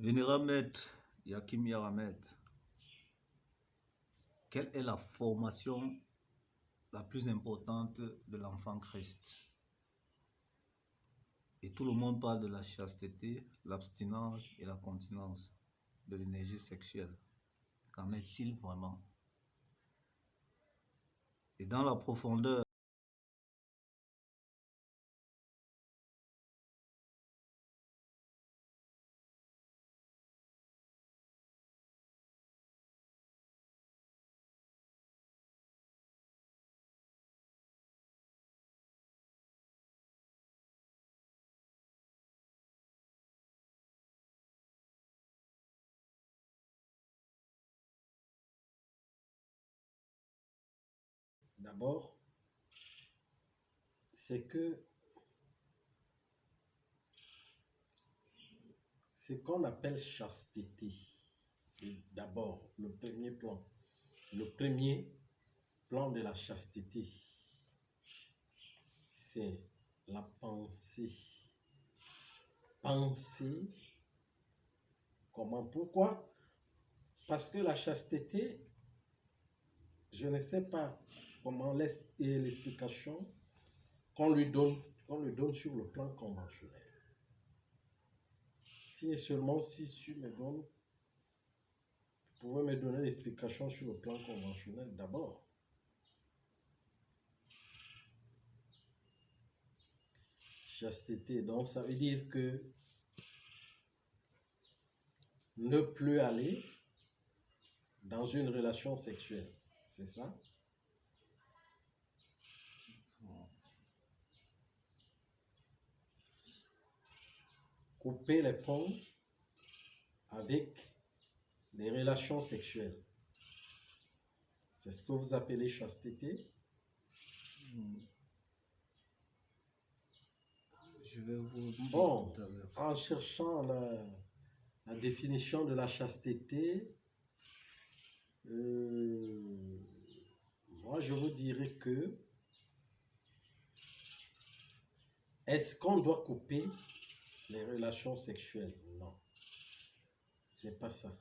Vénérable Maître Yakim Yaramed, quelle est la formation la plus importante de l'enfant Christ? Et tout le monde parle de la chasteté, l'abstinence et la continence de l'énergie sexuelle. Qu'en est-il vraiment? Et dans la profondeur, D'abord, c'est que ce qu'on appelle chasteté, et d'abord, le premier plan de la chasteté, c'est la pensée. Penser comment, pourquoi? Parce que la chasteté, je ne sais pas comment est l'explication qu'on lui donne sur le plan conventionnel. Si et seulement si tu me donnes, vous pouvez me donner l'explication sur le plan conventionnel d'abord. Chasteté, donc ça veut dire que ne plus aller dans une relation sexuelle, c'est ça? Couper les ponts avec des relations sexuelles. C'est ce que vous appelez chasteté? je vais vous dire Bon, tout à l'heure. en cherchant la définition de la chasteté, moi je vous dirais que est-ce qu'on doit couper les relations sexuelles? Non, c'est pas ça.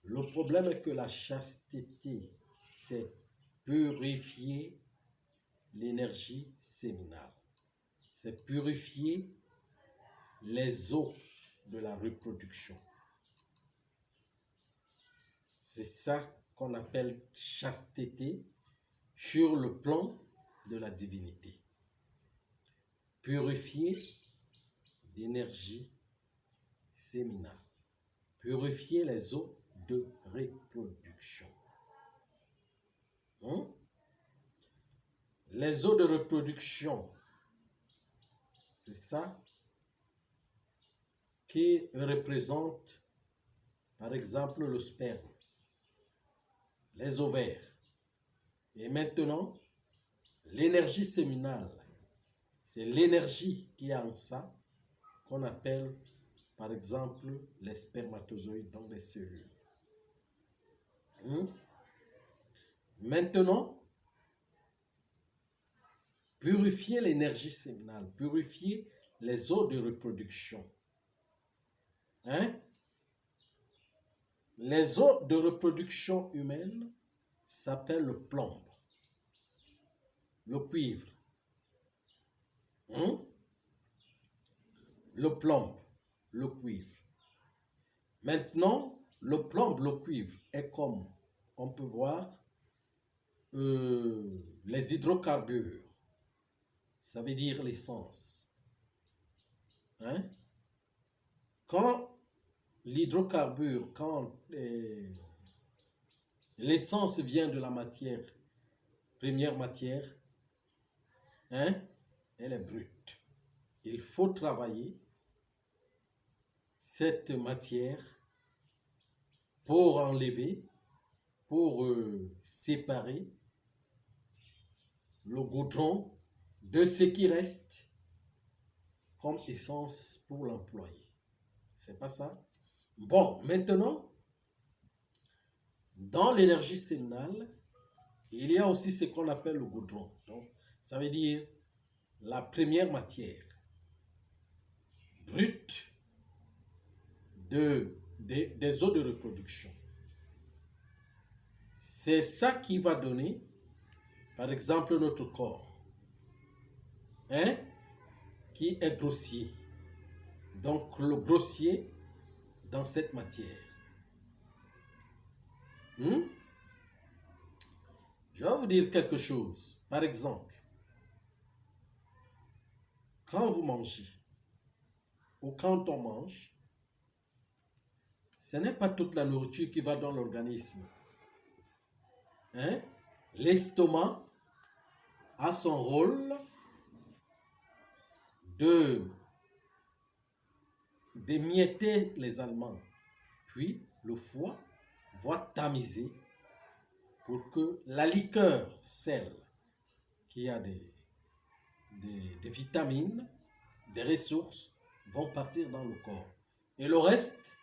Le problème est que la chasteté, c'est purifier l'énergie séminale. C'est purifier les eaux de la reproduction. C'est ça qu'on appelle chasteté sur le plan de la divinité. Purifier l'énergie séminale. Purifier les eaux de reproduction. Les eaux de reproduction, c'est ça qui représente, par exemple, le sperme, les ovaires. Et maintenant, l'énergie séminale, c'est l'énergie qui est en ça qu'on appelle, par exemple, les spermatozoïdes, donc les cellules. Maintenant, purifier l'énergie séminale, purifier les eaux de reproduction. Les eaux de reproduction humaine s'appellent le plomb, le cuivre. Le plomb, le cuivre. Maintenant, le plomb, le cuivre est comme, on peut voir, les hydrocarbures. Ça veut dire l'essence. Quand l'hydrocarbure, quand l'essence vient de la matière, première matière, elle est brute. Il faut travailler cette matière pour enlever, pour séparer le goudron de ce qui reste comme essence pour l'employé. C'est pas ça? Bon, maintenant, dans l'énergie séminale, il y a aussi ce qu'on appelle le goudron. Donc, ça veut dire la première matière brute des os de reproduction. C'est ça qui va donner, par exemple, notre corps, hein, qui est grossier. Donc, le grossier dans cette matière. Je vais vous dire quelque chose. Par exemple, quand vous mangez ou quand on mange, ce n'est pas toute la nourriture qui va dans l'organisme. Hein? L'estomac a son rôle d'émietter les aliments. Puis, le foie va tamiser pour que la liqueur, celle qui a des vitamines, des ressources, vont partir dans le corps. Et le reste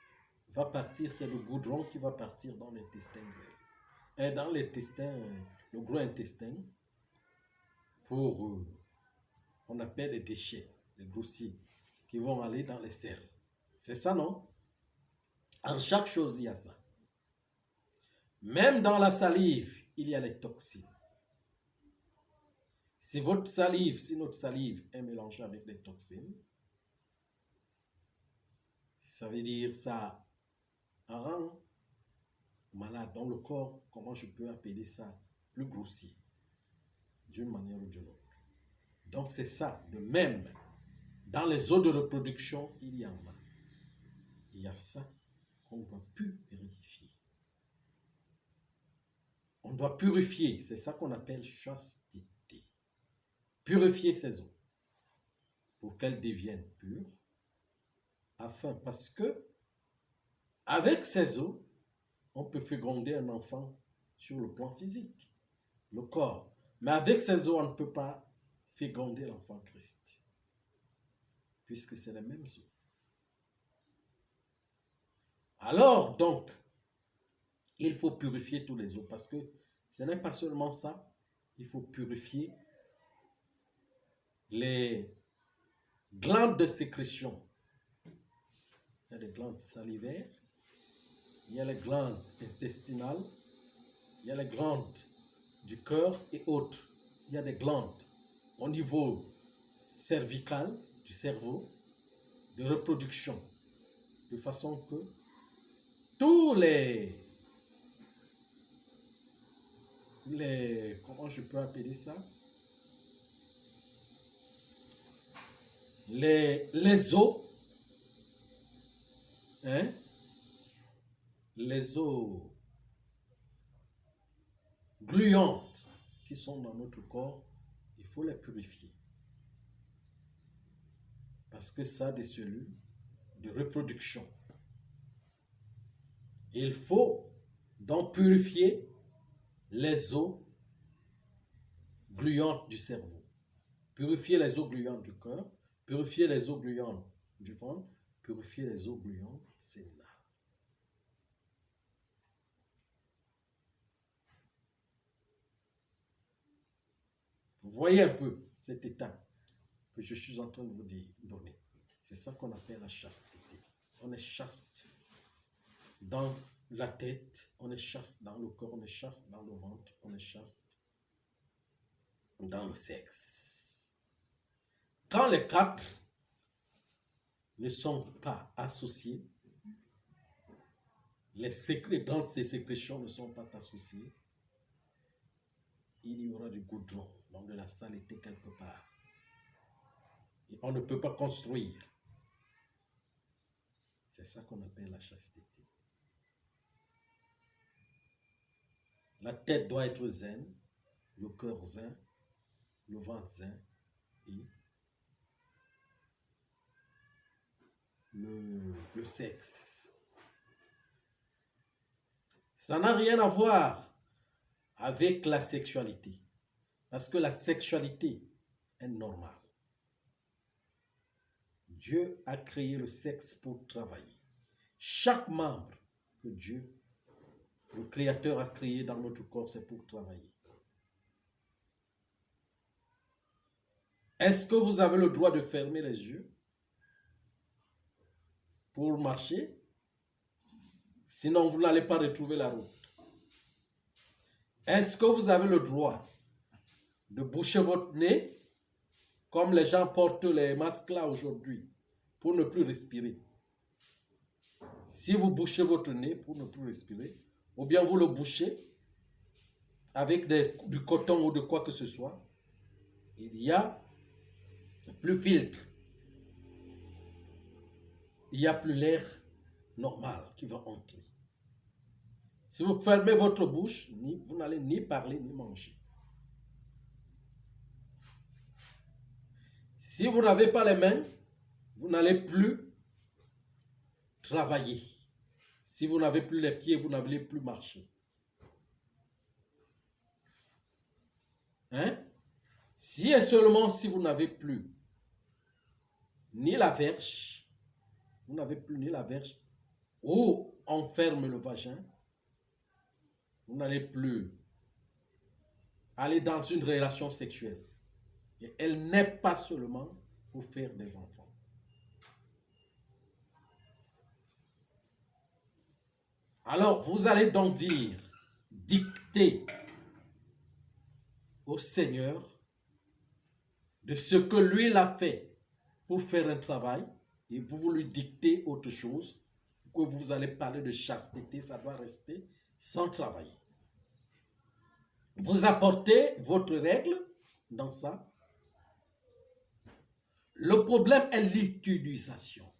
va partir, c'est le goudron qui va partir dans l'intestin grêle. Et dans l'intestin, le gros intestin, pour, on appelle les déchets, les grossiers, qui vont aller dans les selles. C'est ça, non? En chaque chose, il y a ça. Même dans la salive, il y a les toxines. Si notre salive est mélangée avec des toxines, ça veut dire ça rend malade dans le corps. Comment je peux appeler ça? Le grossier, d'une manière ou d'une autre. Donc c'est ça. De même, dans les os de reproduction, il y en a. Il y a ça qu'on doit purifier. On doit purifier, c'est ça qu'on appelle chasteté. Purifier ces eaux pour qu'elles deviennent pures, parce que avec ces eaux, on peut féconder un enfant sur le plan physique, le corps. Mais avec ces eaux, on ne peut pas féconder l'enfant Christ, puisque c'est les mêmes eaux. Alors, donc, il faut purifier tous les eaux, parce que ce n'est pas seulement ça, il faut purifier les glandes de sécrétion. Il y a des glandes salivaires, il y a les glandes intestinales, il y a les glandes du cœur et autres. Il y a des glandes au niveau cervical du cerveau, de reproduction, de façon que tous comment je peux appeler ça? Les eaux, hein? Les eaux gluantes qui sont dans notre corps, il faut les purifier. Parce que ça a des cellules de reproduction. Il faut donc purifier les eaux gluantes du cerveau, purifier les eaux gluantes du cœur, purifier les eaux gluantes du ventre, purifier les eaux gluantes séminales. Vous voyez un peu cet état que je suis en train de vous donner. C'est ça qu'on appelle la chasteté. On est chaste dans la tête, on est chaste dans le corps, on est chaste dans le ventre, on est chaste dans le sexe. Quand les quatre ne sont pas associés, les glandes de ces sécrétions ne sont pas associées, il y aura du goudron, donc de la saleté quelque part. Et on ne peut pas construire. C'est ça qu'on appelle la chasteté. La tête doit être zen, le cœur zen, le ventre zen et le sexe. Ça n'a rien à voir avec la sexualité, parce que la sexualité est normale. Dieu a créé le sexe pour travailler. Chaque membre que Dieu, le Créateur, a créé dans notre corps, c'est pour travailler. Est-ce que vous avez le droit de fermer les yeux pour marcher? Sinon, vous n'allez pas retrouver la route. Est-ce que vous avez le droit de boucher votre nez comme les gens portent les masques là aujourd'hui pour ne plus respirer? Si vous bouchez votre nez pour ne plus respirer, ou bien vous le bouchez avec du coton ou de quoi que ce soit, il y a plus filtre. Il n'y a plus l'air normal qui va entrer. Si vous fermez votre bouche, vous n'allez ni parler ni manger. Si vous n'avez pas les mains, vous n'allez plus travailler. Si vous n'avez plus les pieds, vous n'allez plus marcher. Hein? Si et seulement si vous n'avez plus ni la verge, vous n'avez plus ni la verge, ou on ferme le vagin, vous n'allez plus aller dans une relation sexuelle. Et elle n'est pas seulement pour faire des enfants. Alors, vous allez donc dicter au Seigneur de ce que lui l'a fait pour faire un travail, et vous lui dictez autre chose, que vous allez parler de chasteté, ça doit rester sans travailler. Vous apportez votre règle dans ça. Le problème est l'utilisation.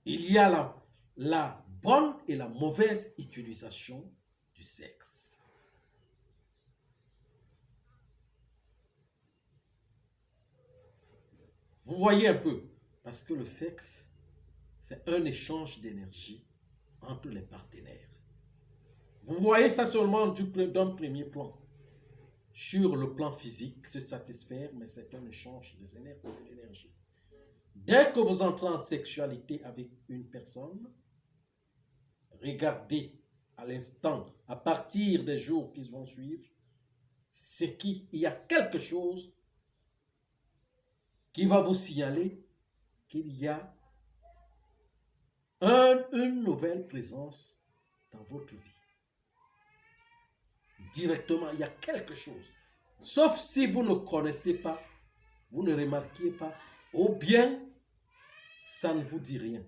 Il y a la bonne et la mauvaise utilisation du sexe. Vous voyez un peu, parce que le sexe, c'est un échange d'énergie entre les partenaires. Vous voyez ça seulement d'un premier plan. Sur le plan physique, se satisfaire, mais c'est un échange de l'énergie. Dès que vous entrez en sexualité avec une personne, regardez à l'instant, à partir des jours qui vont suivre, c'est qu'il y a quelque chose qui va vous signaler qu'il y a une nouvelle présence dans votre vie. Directement, il y a quelque chose. Sauf si vous ne connaissez pas, vous ne remarquez pas, ou bien ça ne vous dit rien.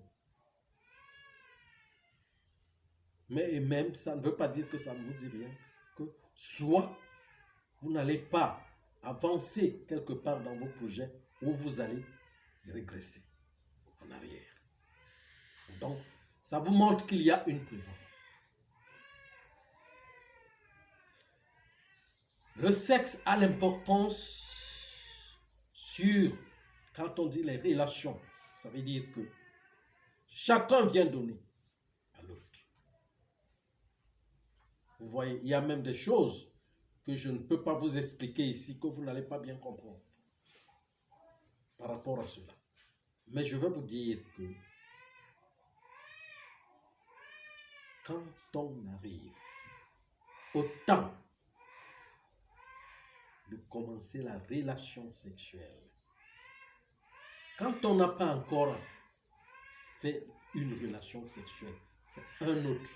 Mais même, ça ne veut pas dire que ça ne vous dit rien. Que soit vous n'allez pas avancer quelque part dans vos projets, ou vous allez régresser en arrière. Donc, ça vous montre qu'il y a une présence. Le sexe a l'importance sur, quand on dit les relations, ça veut dire que chacun vient donner à l'autre. Vous voyez, il y a même des choses que je ne peux pas vous expliquer ici, que vous n'allez pas bien comprendre par rapport à cela. Mais je vais vous dire que quand on arrive au temps de commencer la relation sexuelle, quand on n'a pas encore fait une relation sexuelle, c'est un autre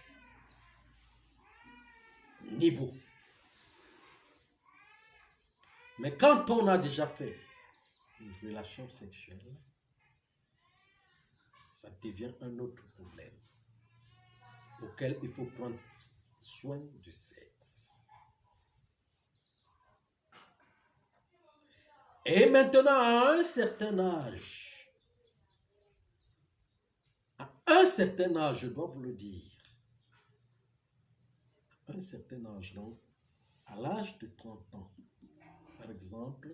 niveau. Mais quand on a déjà fait une relation sexuelle, ça devient un autre problème auquel il faut prendre soin du sexe. Et maintenant, à un certain âge, je dois vous le dire, à un certain âge, donc, à l'âge de 30 ans, par exemple,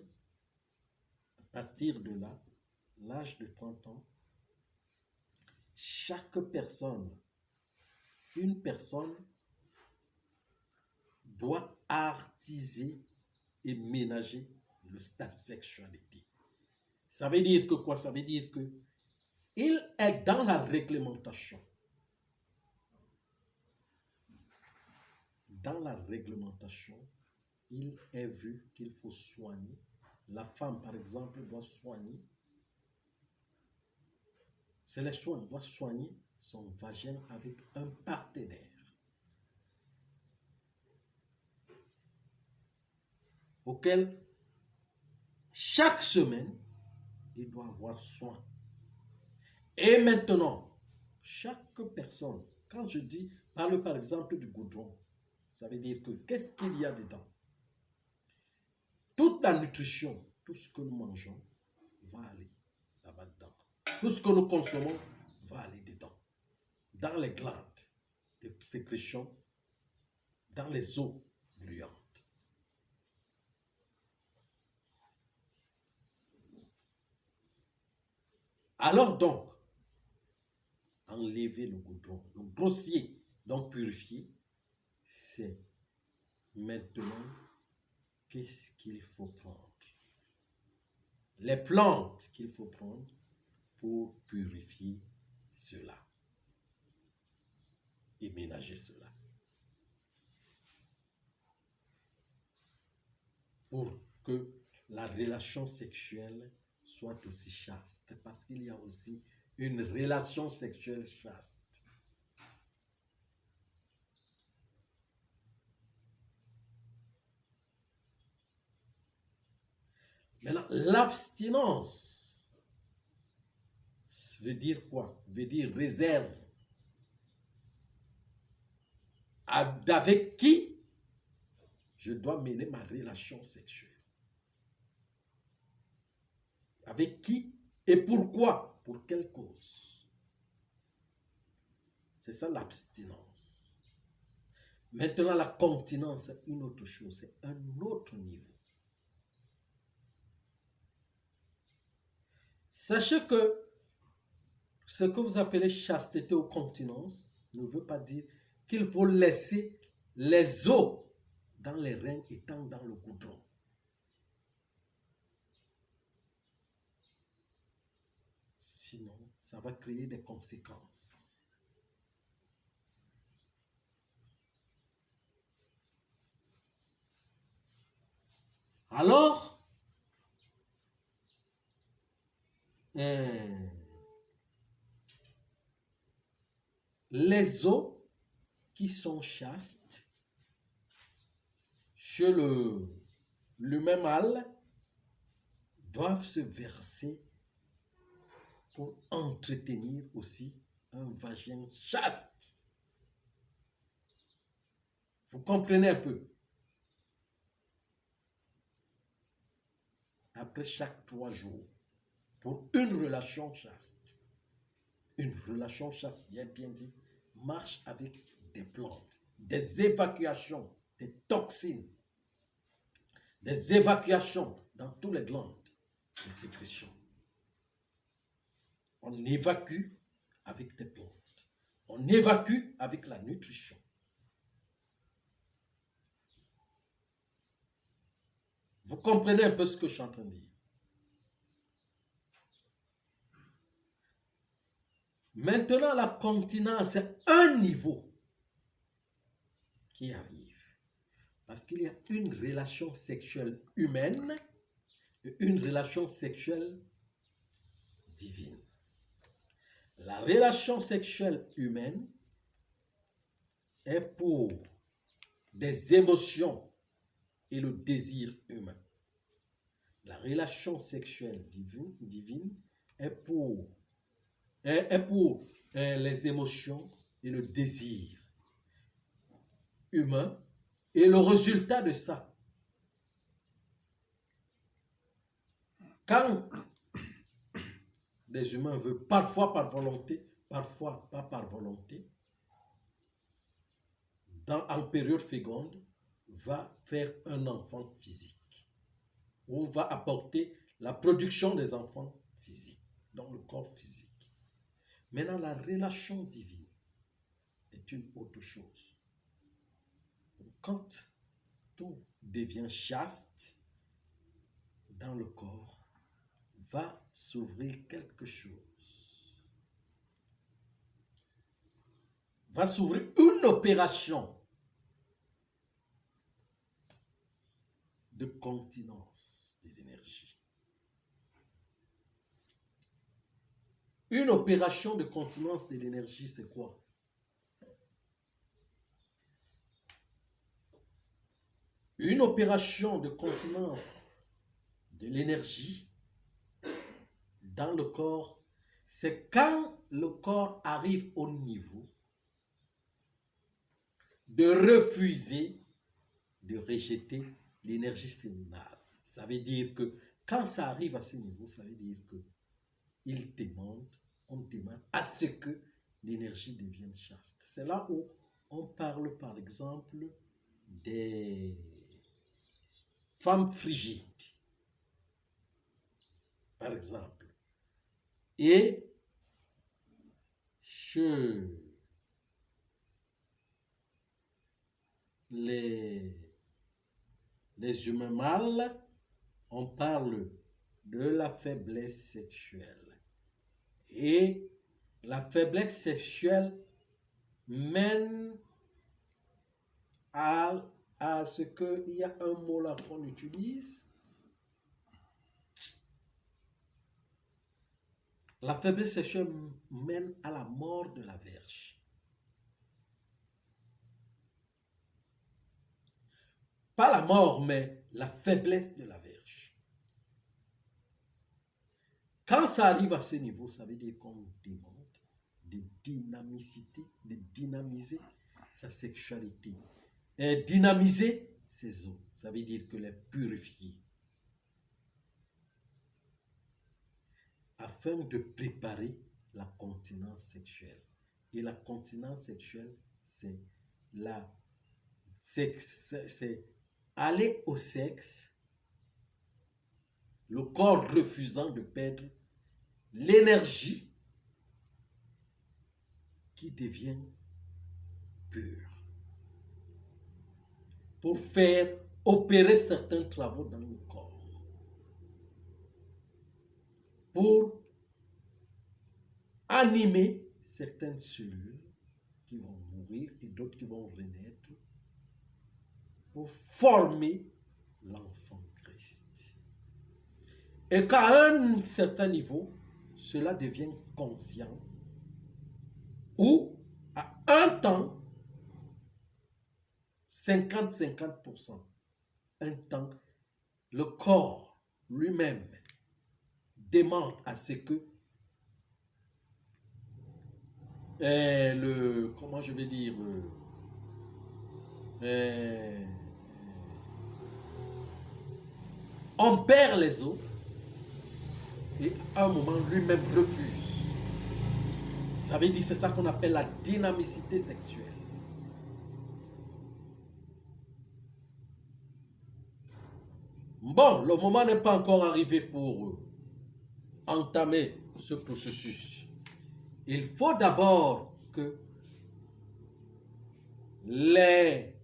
à partir de là, l'âge de 30 ans, chaque personne, une personne doit artiser et ménager la sexualité. Ça veut dire que quoi? Ça veut dire que il est dans la réglementation. Dans la réglementation, il est vu qu'il faut soigner. La femme, par exemple, doit soigner. C'est les soins, doit soigner son vagin avec un partenaire auquel chaque semaine, il doit avoir soin. Et maintenant, chaque personne, quand je dis, parle par exemple du goudron, ça veut dire que qu'est-ce qu'il y a dedans? Toute la nutrition, tout ce que nous mangeons, va aller là-bas dedans. Tout ce que nous consommons va aller dedans. Dans les glandes de sécrétion, dans les eaux gluantes. Alors donc, enlever le goudron, le grossier, donc purifier, c'est maintenant qu'est-ce qu'il faut prendre? Les plantes qu'il faut prendre pour purifier cela et ménager cela. Pour que la relation sexuelle soit aussi chaste, parce qu'il y a aussi une relation sexuelle chaste. Maintenant, l'abstinence veut dire quoi? Veut dire réserve. Avec qui je dois mener ma relation sexuelle? Avec qui et pourquoi? Pour quelle cause? C'est ça l'abstinence. Maintenant, la continence, c'est une autre chose, c'est un autre niveau. Sachez que ce que vous appelez chasteté ou continence ne veut pas dire qu'il faut laisser les os dans les reins étant dans le goudron. Sinon, ça va créer des conséquences. Alors, les os qui sont chastes chez l'humain mâle doivent se verser pour entretenir aussi un vagin chaste. Vous comprenez un peu? Après chaque 3 jours, pour une relation chaste. Une relation chaste, bien dit, marche avec des plantes, des évacuations, des toxines, des évacuations dans tous les glandes de sécrétion. On évacue avec des plantes. On évacue avec la nutrition. Vous comprenez un peu ce que je suis en train de dire? Maintenant, la continence, c'est un niveau qui arrive. Parce qu'il y a une relation sexuelle humaine et une relation sexuelle divine. La relation sexuelle humaine est pour des émotions et le désir humain. La relation sexuelle divine est pour les émotions et le désir humain. Et le résultat de ça, quand les humains veulent, parfois par volonté, parfois pas par volonté, en période féconde, va faire un enfant physique. Ou va apporter la production des enfants physiques, dans le corps physique. Maintenant, la relation divine est une autre chose. Quand tout devient chaste dans le corps, va s'ouvrir quelque chose. Va s'ouvrir une opération de continence de l'énergie. Une opération de continence de l'énergie, c'est quoi? Une opération de continence de l'énergie dans le corps, c'est quand le corps arrive au niveau de refuser, de rejeter l'énergie séminale. Ça veut dire que quand ça arrive à ce niveau, ça veut dire que on demande à ce que l'énergie devienne chaste. C'est là où on parle par exemple des femmes frigides, par exemple. Et chez les humains mâles, on parle de la faiblesse sexuelle. Et la faiblesse sexuelle mène à ce qu'il y a un mot là qu'on utilise. La faiblesse sexuelle mène à la mort de la verge. Pas la mort, mais la faiblesse de la verge. Quand ça arrive à ce niveau, ça veut dire qu'on demande de dynamicité, de dynamiser sa sexualité. Et dynamiser ses os, ça veut dire que les purifier. Afin de préparer la continence sexuelle. Et la continence sexuelle, c'est aller au sexe, le corps refusant de perdre l'énergie qui devient pure pour faire opérer certains travaux dans le corps, pour animer certaines cellules qui vont mourir et d'autres qui vont renaître, pour former l'enfant Christ. Et qu'à un certain niveau, cela devient conscient, ou à un temps, 50-50%, un temps, le corps lui-même demande à ce que comment je vais dire, on perd les os et à un moment lui-même refuse. Ça veut dire, c'est ça qu'on appelle la dynamicité sexuelle. Bon, le moment n'est pas encore arrivé pour entamer ce processus. Il faut d'abord que les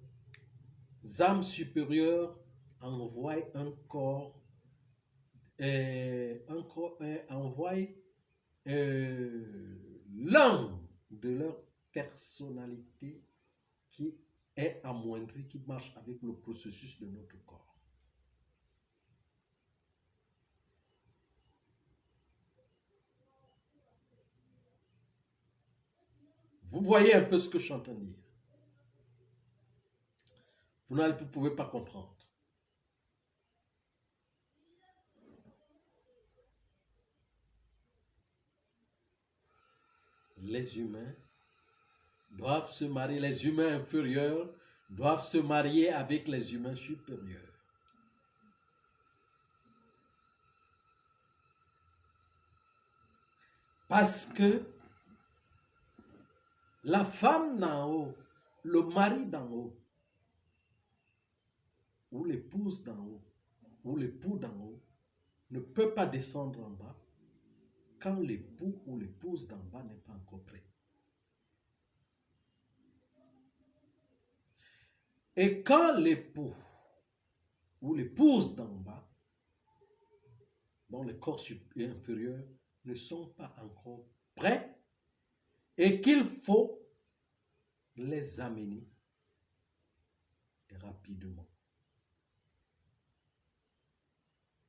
âmes supérieures envoient l'un de leur personnalité qui est amoindri, qui marche avec le processus de notre corps. Vous voyez un peu ce que je suis en train de dire. Vous ne pouvez pas comprendre. Les humains doivent se marier, les humains inférieurs doivent se marier avec les humains supérieurs. Parce que la femme d'en haut, le mari d'en haut, ou l'épouse d'en haut, ou l'époux d'en haut, ne peut pas descendre en bas quand l'époux ou l'épouse d'en bas n'est pas encore prêt. Et quand l'époux ou l'épouse d'en bas, dont le corps inférieur, ne sont pas encore prêts et qu'il faut les amener rapidement.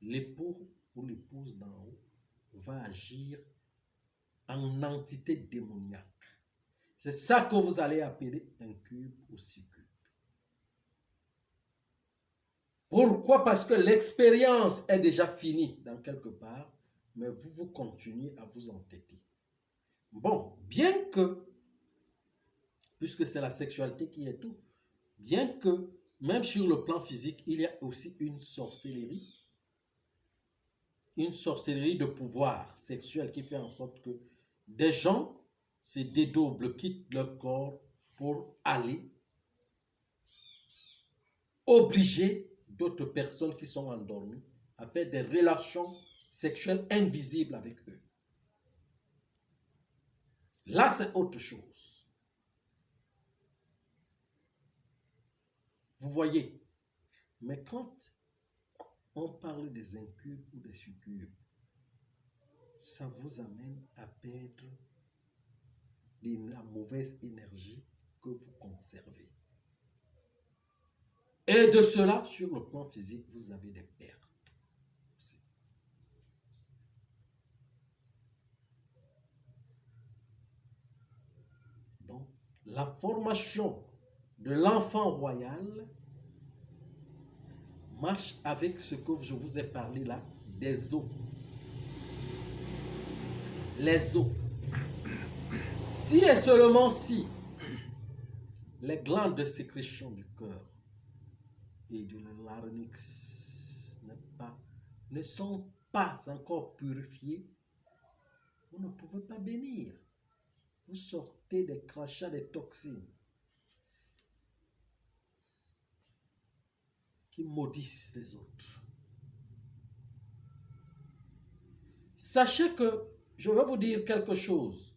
L'époux ou l'épouse d'en haut va agir en entité démoniaque. C'est ça que vous allez appeler incube ou succube. Pourquoi? Parce que l'expérience est déjà finie dans quelque part, mais vous continuez à vous entêter. Bon, bien que, puisque c'est la sexualité qui est tout, bien que, même sur le plan physique, il y a aussi une sorcellerie de pouvoir sexuel qui fait en sorte que des gens se dédoublent, quittent leur corps pour aller obliger d'autres personnes qui sont endormies à faire des relations sexuelles invisibles avec eux. Là, c'est autre chose. Vous voyez, mais quand on parle des incubes ou des succubes, ça vous amène à perdre la mauvaise énergie que vous conservez. Et de cela, sur le plan physique, vous avez des pertes aussi. Donc, la formation de l'enfant royal marche avec ce que je vous ai parlé là, des os. Les os. Si et seulement si les glandes de sécrétion du cœur et de la larynx ne sont pas encore purifiées, vous ne pouvez pas bénir. Vous sortez des crachats, des toxines qui maudissent les autres. Sachez que, je vais vous dire quelque chose.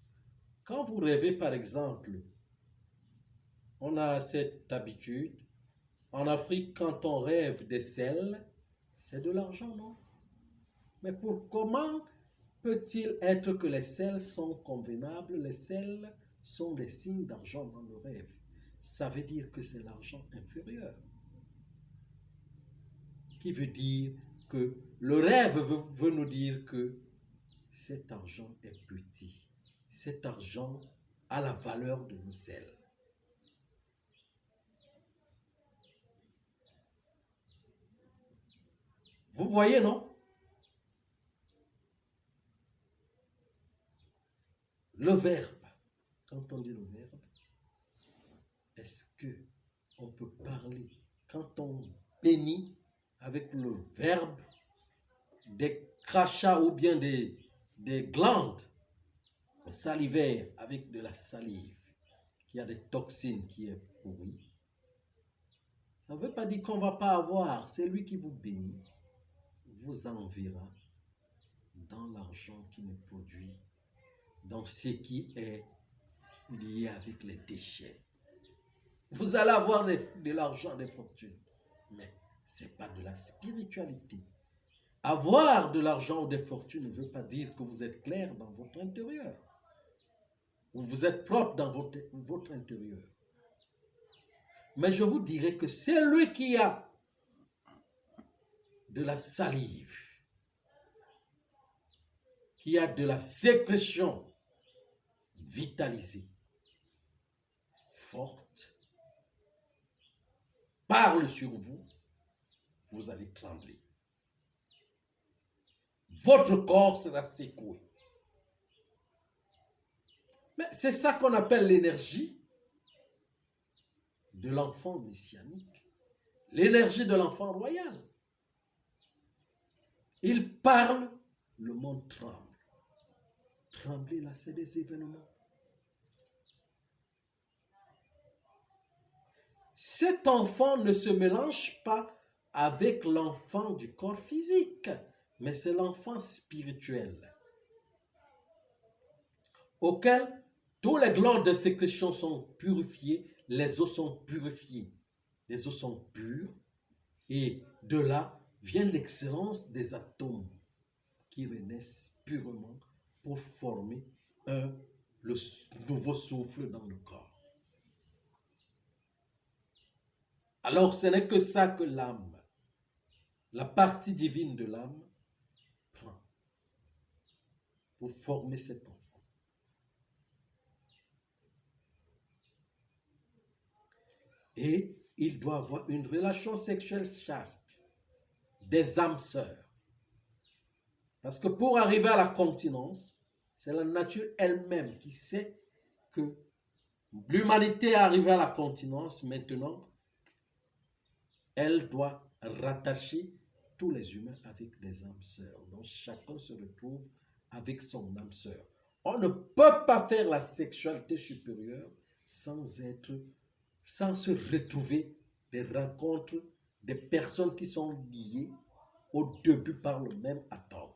Quand vous rêvez, par exemple, on a cette habitude, en Afrique, quand on rêve des sels, c'est de l'argent, non? Mais comment peut-il être que les sels sont convenables? Les sels sont des signes d'argent dans le rêve. Ça veut dire que c'est l'argent inférieur. Qui veut dire que le rêve veut nous dire que cet argent est petit. Cet argent a la valeur de nos sels. Vous voyez, non? Le verbe, quand on dit le verbe, est-ce que on peut parler, quand on bénit avec le verbe, des crachats ou bien des glandes salivaires avec de la salive, qui a des toxines qui est pourrie, ça ne veut pas dire qu'on ne va pas avoir. C'est lui qui vous bénit, vous enverra dans l'argent qui ne produit, dans ce qui est lié avec les déchets. Vous allez avoir de l'argent, des fortunes, mais ce n'est pas de la spiritualité. Avoir de l'argent ou des fortunes ne veut pas dire que vous êtes clair dans votre intérieur, ou vous êtes propre dans votre intérieur. Mais je vous dirais que c'est lui qui a de la salive, qui a de la sécrétion vitalisée, forte, parle sur vous, vous allez trembler. Votre corps sera secoué. Mais c'est ça qu'on appelle l'énergie de l'enfant messianique, l'énergie de l'enfant royal. Il parle, le monde tremble. Trembler là, c'est des événements. Cet enfant ne se mélange pas avec l'enfant du corps physique, mais c'est l'enfant spirituel, auquel tous les glandes de sécrétion sont purifiées, les os sont purifiés, les os sont purs, et de là vient l'excellence des atomes qui renaissent purement pour former le nouveau souffle dans le corps. Alors ce n'est que ça que l'âme, la partie divine de l'âme, prend pour former cet enfant. Et il doit avoir une relation sexuelle chaste, des âmes sœurs. Parce que pour arriver à la continence, c'est la nature elle-même qui sait que l'humanité est arrivée à la continence. Maintenant, elle doit rattacher tous les humains avec des âmes sœurs. Donc chacun se retrouve avec son âme sœur. On ne peut pas faire la sexualité supérieure sans se retrouver des rencontres des personnes qui sont liées au début par le même atome.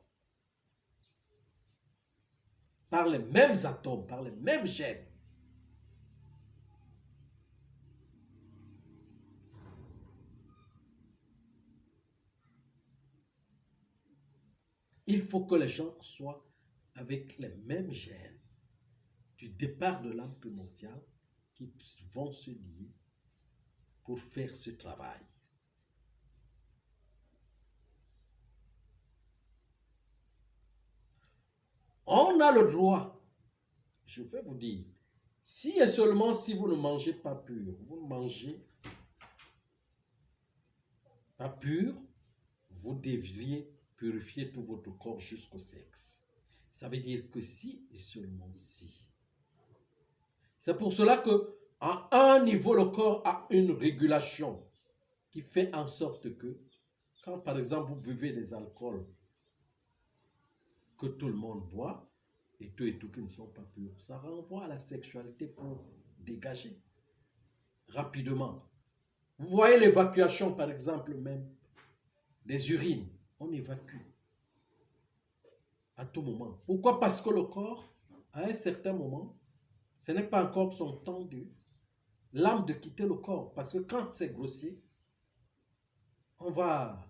Par les mêmes atomes, par les mêmes gènes. Il faut que les gens soient avec les mêmes gènes du départ de l'âme primordiale qui vont se lier pour faire ce travail. On a le droit, je vais vous dire, si et seulement si vous ne mangez pas pur, vous ne mangez pas pur, vous devriez purifier tout votre corps jusqu'au sexe. Ça veut dire que si et seulement si. C'est pour cela que à un niveau, le corps a une régulation qui fait en sorte que quand par exemple vous buvez des alcools que tout le monde boit et tout qui ne sont pas purs, ça renvoie à la sexualité pour dégager rapidement. Vous voyez l'évacuation par exemple même des urines, on évacue à tout moment. Pourquoi? Parce que le corps, à un certain moment, ce n'est pas encore son temps de l'âme de quitter le corps. Parce que quand c'est grossier, on va